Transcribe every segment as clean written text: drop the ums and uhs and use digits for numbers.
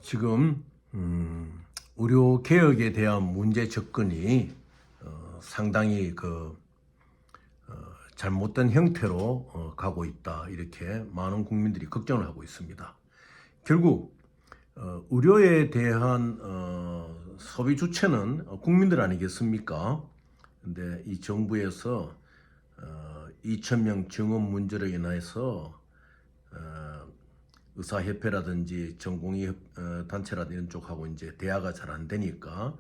지금 의료 개혁에 대한 문제 접근이 상당히 잘못된 형태로 가고 있다, 이렇게 많은 국민들이 걱정을 하고 있습니다. 결국 의료에 대한 소비 주체는 국민들 아니겠습니까? 근데 이 정부에서 2,000명 증원 문제로 인해서 의사협회라든지 전공의 단체라든지 이런 쪽하고 이제 대화가 잘 안 되니까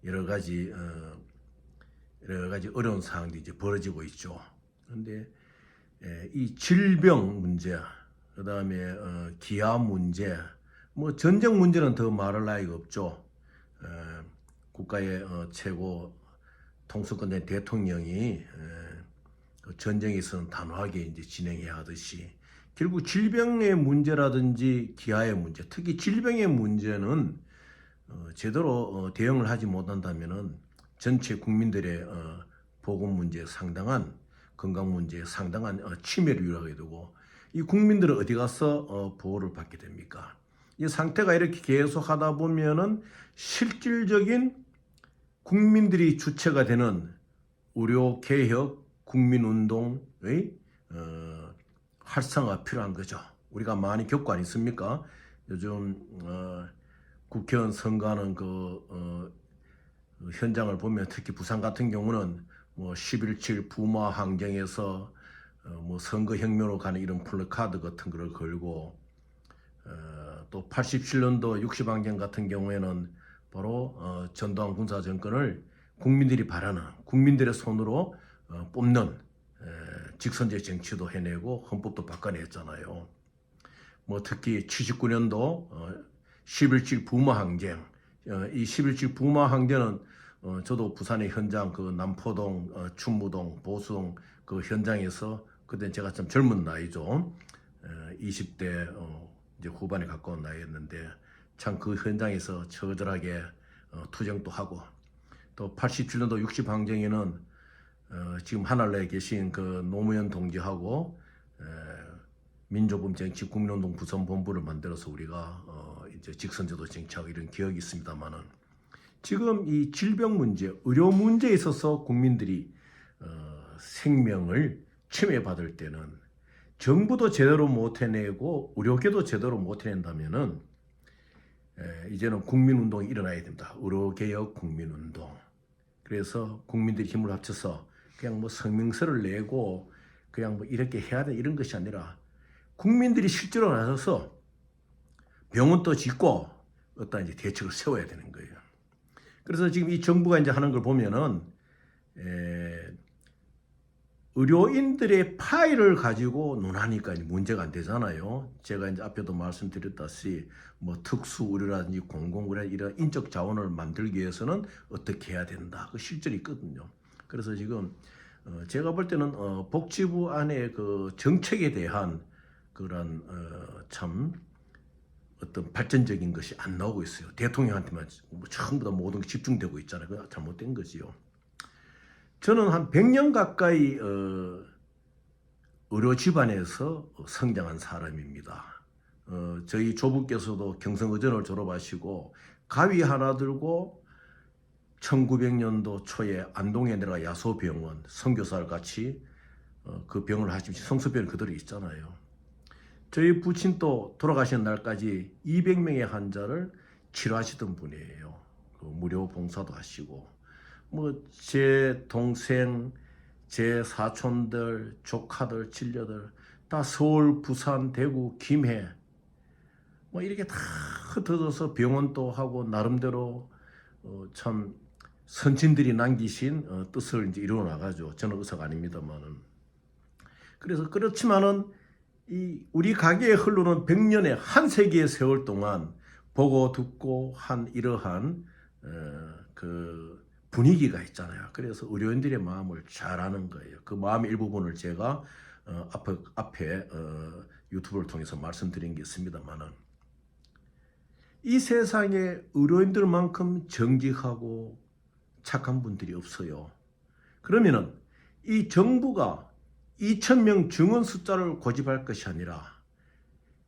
여러 가지 어려운 상황들이 이제 벌어지고 있죠. 그런데 이 질병 문제, 그다음에 기아 문제, 뭐 전쟁 문제는 더 말할 나위가 없죠. 국가의 최고 통수권자 대통령이 전쟁에 있어서는 단호하게 이제 진행해야 하듯이, 결국 질병의 문제라든지 기아의 문제, 특히 질병의 문제는 제대로 대응을 하지 못한다면은 전체 국민들의 보건 문제에 상당한, 건강 문제에 상당한 침해를 유발하게 되고, 이 국민들은 어디 가서 보호를 받게 됩니까? 이 상태가 이렇게 계속 하다 보면은 실질적인 국민들이 주체가 되는 의료 개혁 국민운동의 활성화가 필요한 거죠. 우리가 많이 겪고 안 있습니까? 요즘 국회의원 선거하는 현장을 보면, 특히 부산 같은 경우는 뭐 11.7 부마 항쟁에서 뭐 선거혁명으로 가는 이런 플래카드 같은 거를 걸고, 또 87년도 60항쟁 같은 경우에는 바로 전두환 군사 정권을 국민들이 바라는, 국민들의 손으로 뽑는 직선제 정치도 해내고 헌법도 바꿔냈잖아요. 뭐 특히 79년도 11.7 부마 항쟁, 이 11.7 부마 항쟁은 저도 부산의 현장, 남포동, 충무동, 보수동 그 현장에서, 그때 제가 참 젊은 나이죠. 20대 이제 후반에 가까운 나이였는데, 참 그 현장에서 처절하게 투쟁도 하고, 또 87년도 60항쟁에는 지금 하늘나라에 계신 노무현 동지하고 민족음 정치 국민운동 부산본부를 만들어서 우리가 이제 직선제도 정치하고 이런 기억이 있습니다만은, 지금 이 질병 문제, 의료 문제에 있어서 국민들이 생명을 침해받을 때는 정부도 제대로 못 해내고 의료계도 제대로 못 해낸다면은 이제는 국민운동이 일어나야 됩니다. 의료개혁 국민운동. 그래서 국민들이 힘을 합쳐서 그냥 뭐 성명서를 내고 그냥 뭐 이렇게 해야 돼, 이런 것이 아니라 국민들이 실제로 나서서 병원도 짓고 어떤 이제 대책을 세워야 되는 거예요. 그래서 지금 이 정부가 이제 하는 걸 보면은 의료인들의 파일을 가지고 논하니까 문제가 안 되잖아요. 제가 이제 앞에도 말씀드렸다시피 뭐 특수 의료라든지 공공의료 이런 인적 자원을 만들기 위해서는 어떻게 해야 된다, 그 실절이 있거든요. 그래서 지금 제가 볼 때는 복지부 안에 그 정책에 대한 그런 참 어떤 발전적인 것이 안 나오고 있어요. 대통령한테만 전부 다 모든 게 집중되고 있잖아요. 그거 잘못된 거지요. 저는 한 100년 가까이 의료 집안에서 성장한 사람입니다. 저희 조부께서도 경성의전을 졸업하시고 가위 하나 들고 1900년도 초에 안동에 내려가 야소병원 선교사를 같이 그 병을 하시면서 성수병이 그대로 있잖아요. 저희 부친도 돌아가시는 날까지 200명의 환자를 치료하시던 분이에요. 무료 봉사도 하시고, 뭐 제 동생, 제 사촌들, 조카들, 진료들 다 서울, 부산, 대구, 김해 뭐 이렇게 다 흩어져서 병원도 하고 나름대로 참 선진들이 남기신 뜻을 이제 이루어 나가죠. 저는 의사가 아닙니다만은. 그래서 그렇지만은 이 우리 가게에 흐르는 100년의 한 세기의 세월 동안 보고 듣고 한 이러한 그 분위기가 있잖아요. 그래서 의료인들의 마음을 잘 아는 거예요. 그 마음의 일부분을 제가 앞에 유튜브를 통해서 말씀드린 게 있습니다만은, 이 세상에 의료인들만큼 정직하고 착한 분들이 없어요. 그러면은 이 정부가 2,000명 증원 숫자를 고집할 것이 아니라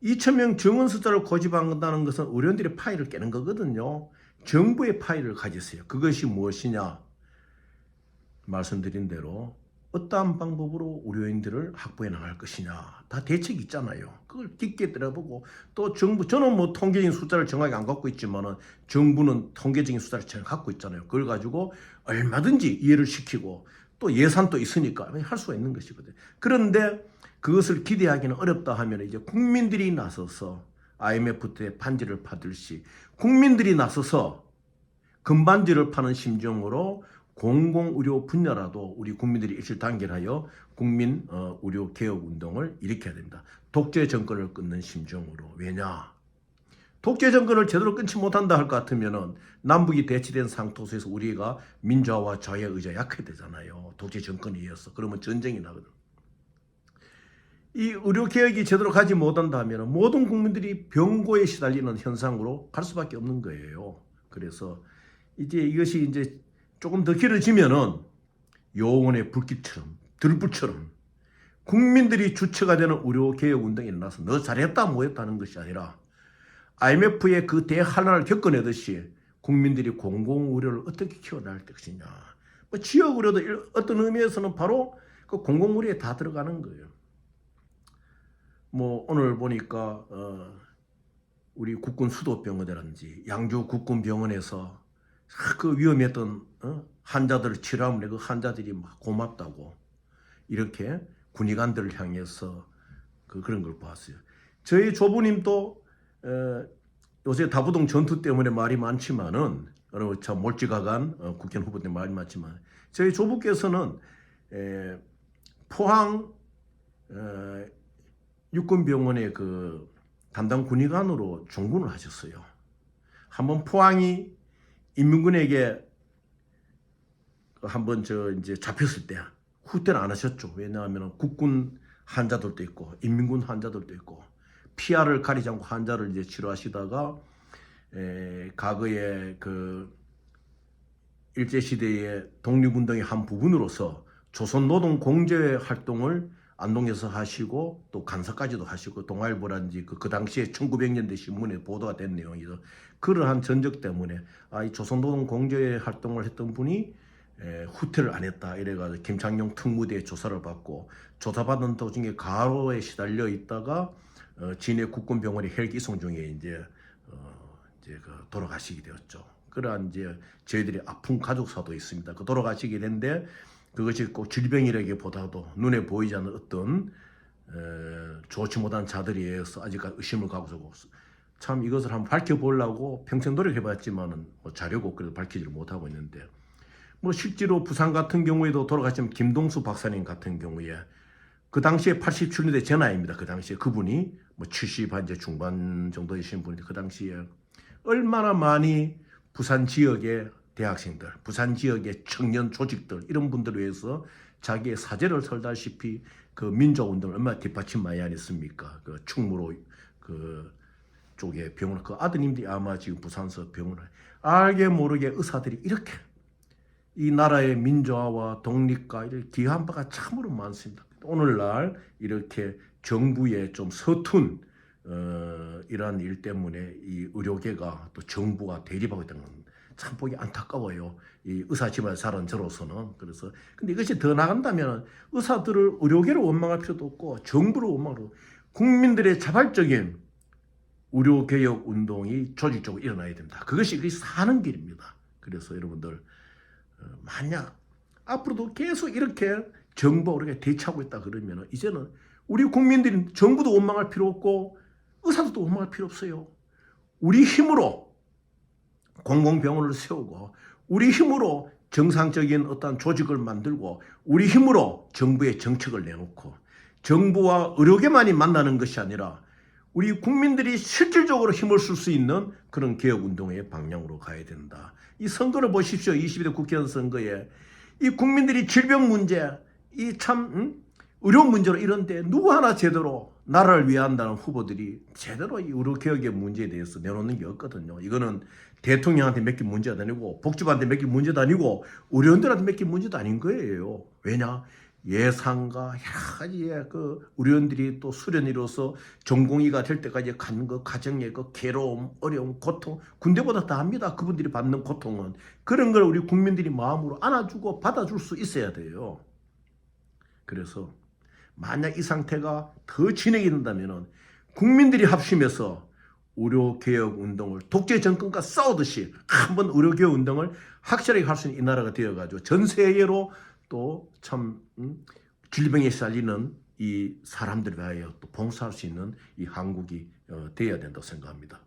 2,000명 정원 숫자를 고집한다는 것은 의료인들의 파일을 깨는 거거든요. 정부의 파일을 가지세요. 그것이 무엇이냐? 말씀드린 대로 어떠한 방법으로 의료인들을 확보해 나갈 것이냐. 다 대책이 있잖아요. 그걸 깊게 들어보고 또 정부, 저는 뭐 통계적인 숫자를 정확히 안 갖고 있지만은 정부는 통계적인 숫자를 잘 갖고 있잖아요. 그걸 가지고 얼마든지 이해를 시키고 또 예산도 있으니까 할 수가 있는 것이거든요. 그런데 그것을 기대하기는 어렵다 하면 이제 국민들이 나서서 IMF 때 반지를 파듯이 국민들이 나서서 금반지를 파는 심정으로 공공의료 분야라도 우리 국민들이 일실단결하여 국민 의료 개혁 운동을 일으켜야 됩니다. 독재 정권을 끊는 심정으로. 왜냐? 독재 정권을 제대로 끊지 못한다 할 것 같으면은 남북이 대치된 상토에서 우리가 민주화와 자유의 의지가 약해야 되잖아요. 독재 정권에 의해서. 그러면 전쟁이 나거든. 이 의료 개혁이 제대로 가지 못한다면 모든 국민들이 병고에 시달리는 현상으로 갈 수밖에 없는 거예요. 그래서 이제 이것이 이제 조금 더 길어지면은 요원의 불길처럼 들불처럼 국민들이 주체가 되는 의료 개혁 운동이 일어나서 너 잘했다 못했다는 것이 아니라 IMF의 그 대환란을 겪어내듯이 국민들이 공공의료를 어떻게 키워나갈 것이냐. 뭐 지역의료도 어떤 의미에서는 바로 그 공공의료에 다 들어가는 거예요. 뭐 오늘 보니까 우리 국군 수도병원이라든지 양주 국군병원에서 그 위험했던 환자들을 치료하면 그 환자들이 막 고맙다고 이렇게 군의관들을 향해서 그런 걸 봤어요. 저희 조부님도 요새 다부동 전투 때문에 말이 많지만은 참 몰지각한 국회의원 후보 때문에 말이 많지만 저희 조부께서는 포항 육군병원의 그 담당 군의관으로 종군을 하셨어요. 한번 포항이 인민군에게 한번 이제 잡혔을 때 후퇴는 안 하셨죠. 왜냐하면 국군 환자들도 있고 인민군 환자들도 있고 피아를 가리지 않고 환자를 이제 치료하시다가 과거에 그 일제시대의 독립운동의 한 부분으로서 조선노동공제 활동을 안동에서 하시고 또 간사까지도 하시고 동아일보라든지 그 당시에 1900년대 신문에 보도가 된 내용이죠. 그러한 전적 때문에 이 조선노동공제 활동을 했던 분이 후퇴를 안 했다 이래가지고 김창룡 특무대에 조사를 받고 조사받은 도중에 가로에 시달려 있다가 진해 국군병원에 헬기 이송 중에 이제 돌아가시게 되었죠. 그러한 이제 저희들이 아픈 가족사도 있습니다. 그 돌아가시게 된데 그것이 꼭 질병이라기보다도 눈에 보이지 않는 어떤 좋지 못한 자들에 의해서 아직까지 의심을 갖고 있고 참 이것을 한번 밝혀보려고 평생 노력해봤지만은 뭐 자료고 그래도 밝히지를 못하고 있는데 뭐 실제로 부산 같은 경우에도 돌아가신 김동수 박사님 같은 경우에 그 당시에 87년대 제 나이입니다. 그 당시에 그분이 뭐 70한 이제 중반 정도 되신 분인데 그 당시에 얼마나 많이 부산 지역의 대학생들, 부산 지역의 청년 조직들 이런 분들을 위해서 자기의 사제를 설다시피 그 민주화운동을 얼마나 뒷받침하지 않았습니까? 그 충무로 그 쪽에 병원을 그 아드님들이 아마 지금 부산서 병원을 알게 모르게 의사들이 이렇게 이 나라의 민주화와 독립과 이렇게 기여한 바가 참으로 많습니다. 오늘날 이렇게 정부의 좀 서툰 이러한 일 때문에 이 의료계가 또 정부가 대립하고 있다는 건 참 보기 안타까워요. 이 의사 집안에 자란 저로서는. 그래서 근데 이것이 더 나간다면 의사들을 의료계를 원망할 필요도 없고 정부를 원망하고 국민들의 자발적인 의료개혁 운동이 조직적으로 일어나야 됩니다. 그것이 사는 길입니다. 그래서 여러분들 만약 앞으로도 계속 이렇게 정부가 우리가 대치하고 있다 그러면 이제는 우리 국민들이 정부도 원망할 필요 없고 의사들도 원망할 필요 없어요. 우리 힘으로 공공병원을 세우고 우리 힘으로 정상적인 어떤 조직을 만들고 우리 힘으로 정부의 정책을 내놓고 정부와 의료계만이 만나는 것이 아니라 우리 국민들이 실질적으로 힘을 쓸 수 있는 그런 개혁운동의 방향으로 가야 된다. 이 선거를 보십시오. 22대 국회의원 선거에 이 국민들이 질병 문제, 이 참 의료 문제로 이런데 누구 하나 제대로 나라를 위한다는 후보들이 제대로 이 의료개혁의 문제에 대해서 내놓는 게 없거든요. 이거는 대통령한테 맡긴 문제도 아니고 복지부한테 맡긴 문제도 아니고 의료인들한테 맡긴 문제도 아닌 거예요. 왜냐? 예상과 여러 가지의 그 의료인들이 또 수련이로서 전공의가 될 때까지 간 그 과정의 그 괴로움, 어려움, 고통, 군대보다 더 합니다. 그분들이 받는 고통은. 그런 걸 우리 국민들이 마음으로 안아주고 받아줄 수 있어야 돼요. 그래서 만약 이 상태가 더 진행이 된다면 국민들이 합심해서 의료개혁운동을 독재 정권과 싸우듯이 한번 의료개혁운동을 확실하게 할 수 있는 이 나라가 되어가지고 전 세계로 또 참 질병에 시달리는 이 사람들을 위하여 또 봉사할 수 있는 이 한국이 되어야 된다고 생각합니다.